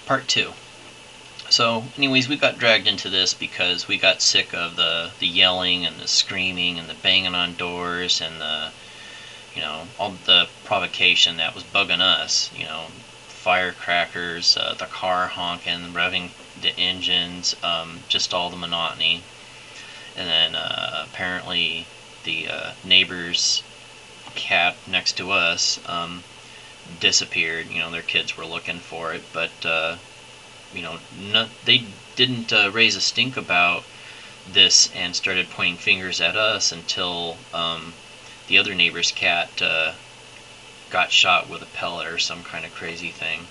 Part 2. So, anyways, we got dragged into this because we got sick of the yelling and the screaming and the banging on doors and all the provocation that was bugging us. Firecrackers, the car honking, revving the engines, just all the monotony. And then apparently the neighbor's cat next to us disappeared. Their kids were looking for it, but they didn't raise a stink about this and started pointing fingers at us until the other neighbor's cat got shot with a pellet or some kind of crazy thing.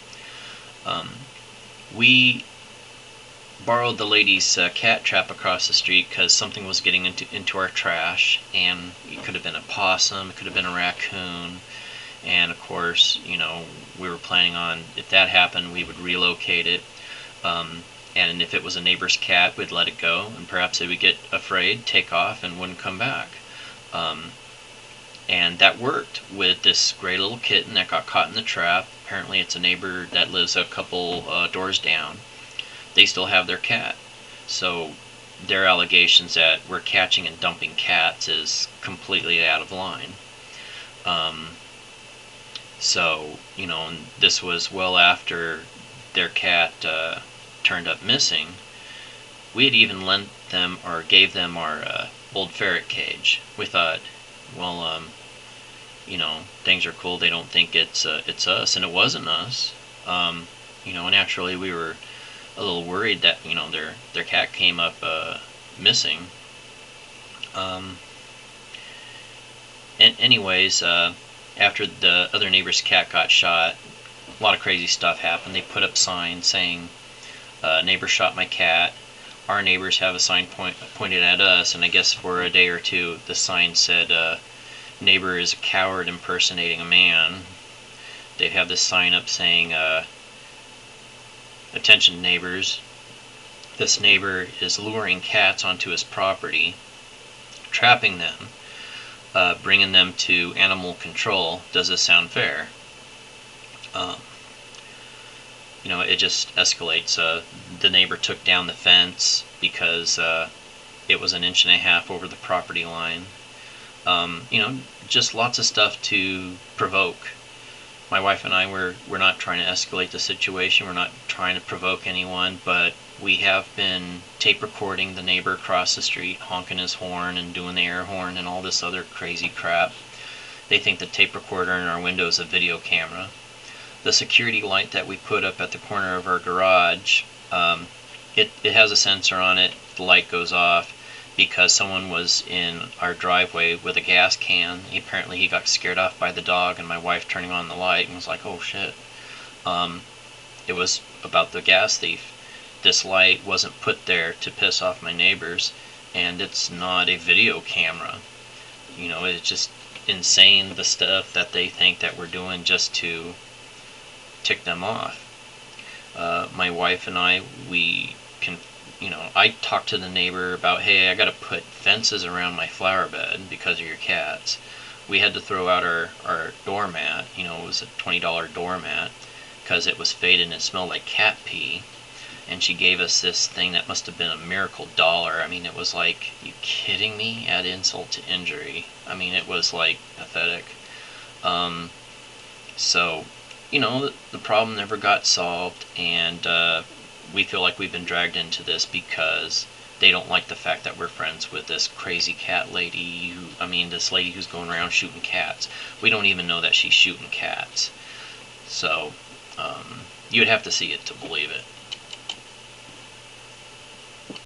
We borrowed the lady's cat trap across the street because something was getting into our trash, and it could have been a possum, it could have been a raccoon, and of course, we were planning on, if that happened, we would relocate it. And if it was a neighbor's cat, we'd let it go, and perhaps it would get afraid, take off, and wouldn't come back. And that worked with this gray little kitten that got caught in the trap. Apparently it's a neighbor that lives a couple doors down. They still have their cat. So their allegations that we're catching and dumping cats is completely out of line. And this was well after their cat turned up missing. We had even lent them or gave them our old ferret cage. We thought, well, things are cool. They don't think it's us, and it wasn't us. Naturally we were a little worried that their cat came up missing. And anyways, after the other neighbor's cat got shot, a lot of crazy stuff happened. They put up signs saying, "Neighbor shot my cat." Our neighbors have a sign pointed at us, and I guess for a day or two the sign said, "Neighbor is a coward impersonating a man." They have this sign up saying, "Attention neighbors, this neighbor is luring cats onto his property, trapping them, bringing them to animal control. Does this sound fair?" It just escalates. The neighbor took down the fence because it was 1.5 inches over the property line. Just lots of stuff to provoke. My wife and I, we're not trying to escalate the situation. We're not trying to provoke anyone, but we have been tape recording the neighbor across the street, honking his horn and doing the air horn and all this other crazy crap. They think the tape recorder in our window is a video camera. The security light that we put up at the corner of our garage, it has a sensor on it. The light goes off because someone was in our driveway with a gas can. Apparently he got scared off by the dog and my wife turning on the light and was like, "Oh shit." It was about the gas thief. This light wasn't put there to piss off my neighbors, and it's not a video camera. It's just insane, the stuff that they think that we're doing just to tick them off. My wife and I, I talked to the neighbor about, "Hey, I got to put fences around my flower bed because of your cats." We had to throw out our doormat. It was a $20 doormat because it was faded and it smelled like cat pee. And she gave us this thing that must have been a miracle dollar. I mean, it was like, you kidding me? Add insult to injury. I mean, it was like pathetic. So, the problem never got solved, and we feel like we've been dragged into this because they don't like the fact that we're friends with this crazy cat lady this lady who's going around shooting cats. We don't even know that she's shooting cats. So, you'd have to see it to believe it.